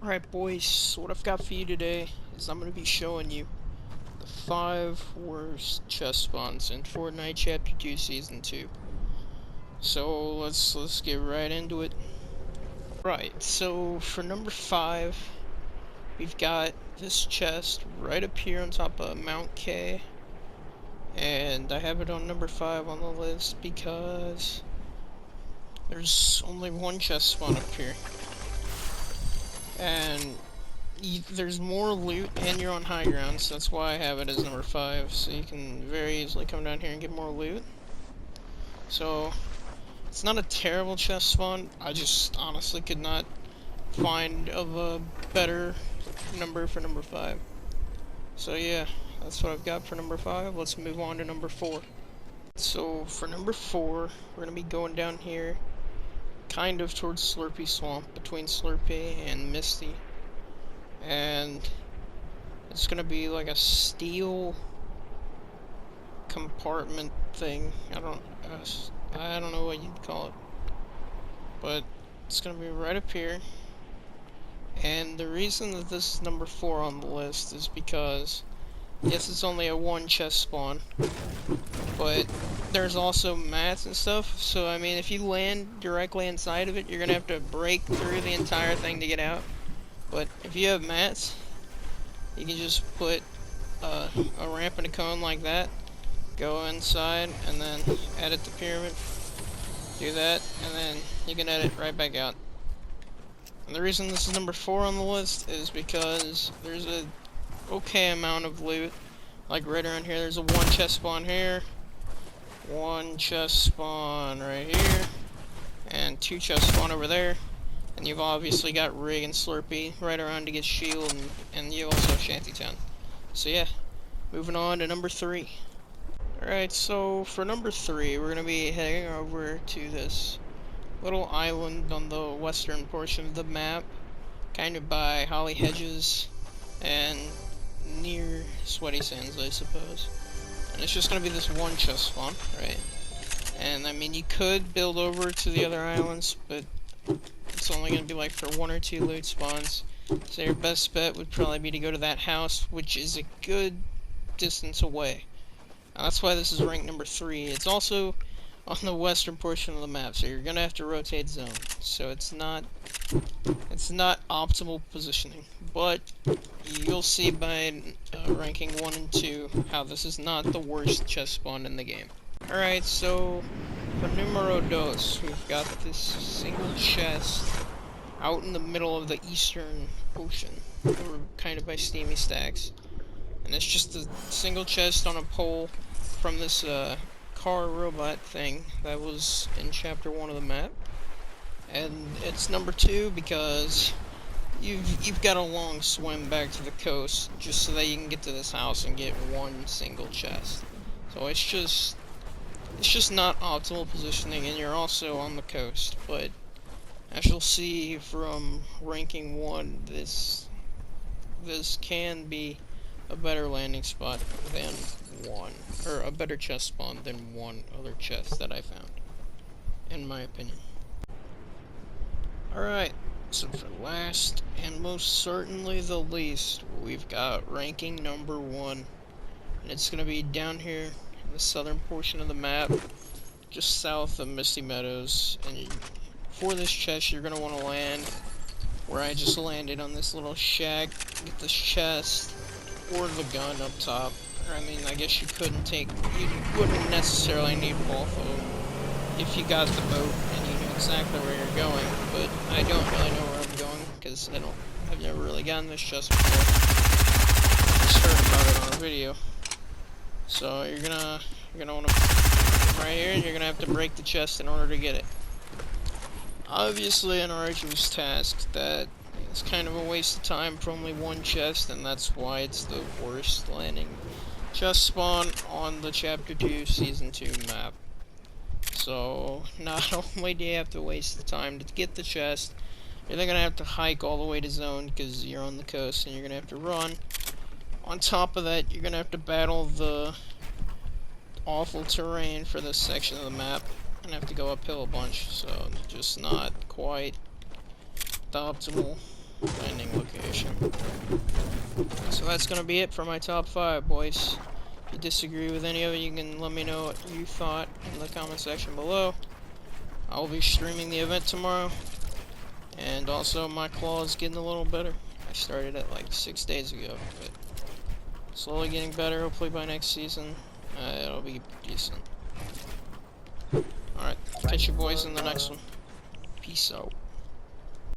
Alright boys, so what I've got for you today is I'm going to be showing you the 5 worst chest spawns in Fortnite Chapter 2 Season 2. So let's get right into it. Right, so for number 5, we've got this chest right up here on top of Mount K. And I have it on number 5 on the list because there's only one chest spawn up here. And there's more loot and you're on high ground, so that's why I have it as number 5, so you can very easily come down here and get more loot. So, it's not a terrible chest spawn, I just honestly could not find of a better number for number 5. So yeah, that's what I've got for number 5, let's move on to number 4. So, for number 4, we're going to be going down here, kind of towards Slurpy Swamp, between Slurpy and Misty. And it's gonna be like a steel compartment thing. I don't know what you'd call it, but it's gonna be right up here. And the reason that this is number 4 on the list is because yes, it's only a one chest spawn, but there's also mats and stuff. So I mean, if you land directly inside of it, you're gonna have to break through the entire thing to get out. But if you have mats, you can just put a ramp and a cone like that, go inside, and then edit the pyramid, do that, and then you can edit right back out. And the reason this is number 4 on the list is because there's a okay amount of loot. Like right around here, there's a one chest spawn here, one chest spawn right here, and 2 chest spawn over there. And you've obviously got Rig and Slurpy right around to get shield, and you also have Shantytown. So yeah, moving on to number 3. Alright, so for number 3, we're going to be heading over to this little island on the western portion of the map, kind of by Holly Hedges and near Sweaty Sands, I suppose. And it's just going to be this one chest spawn, right? And I mean, you could build over to the other islands, but it's only going to be like for 1 or 2 loot spawns. So your best bet would probably be to go to that house, which is a good distance away. Now, that's why this is ranked number 3. It's also on the western portion of the map, so you're going to have to rotate zone. So it's not optimal positioning. But you'll see by ranking 1 and 2 how this is not the worst chest spawn in the game. Alright, so for numero dos, we've got this single chest out in the middle of the eastern ocean, or kind of by Steamy Stacks. And it's just a single chest on a pole from this car robot thing that was in chapter 1 of the map. And it's number 2 because you've got a long swim back to the coast just so that you can get to this house and get one single chest. So it's just not optimal positioning, and you're also on the coast, but as you'll see from ranking 1, this can be a better landing spot than one, or a better chest spawn than one other chest that I found, in my opinion. Alright, so for last, and most certainly the least, we've got ranking number 1, and it's gonna be down here in the southern portion of the map, just south of Misty Meadows. And for this chest, you're gonna want to land where I just landed, on this little shack. Get this chest or the gun up top. Or, I mean, I guess you wouldn't necessarily need both of them if you got the boat and you knew exactly where you're going. But I don't really know where I'm going because I've never really gotten this chest before. Just heard about it on a video. So you're gonna want to right here, and you're gonna have to break the chest in order to get it. Obviously, an arduous task that is kind of a waste of time for only one chest, and that's why it's the worst landing chest spawn on the Chapter 2 Season 2 map. So not only do you have to waste the time to get the chest, you're then gonna have to hike all the way to zone because you're on the coast, and you're gonna have to run. On top of that, you're gonna have to battle the awful terrain for this section of the map and have to go uphill a bunch, so just not quite the optimal landing location. So that's gonna be it for my top 5, boys. If you disagree with any of it, you can let me know what you thought in the comment section below. I will be streaming the event tomorrow. And also, my claw is getting a little better. I started it like 6 days ago, but slowly getting better. Hopefully by next season, it'll be decent. Alright, catch you boys in the next one. Peace out.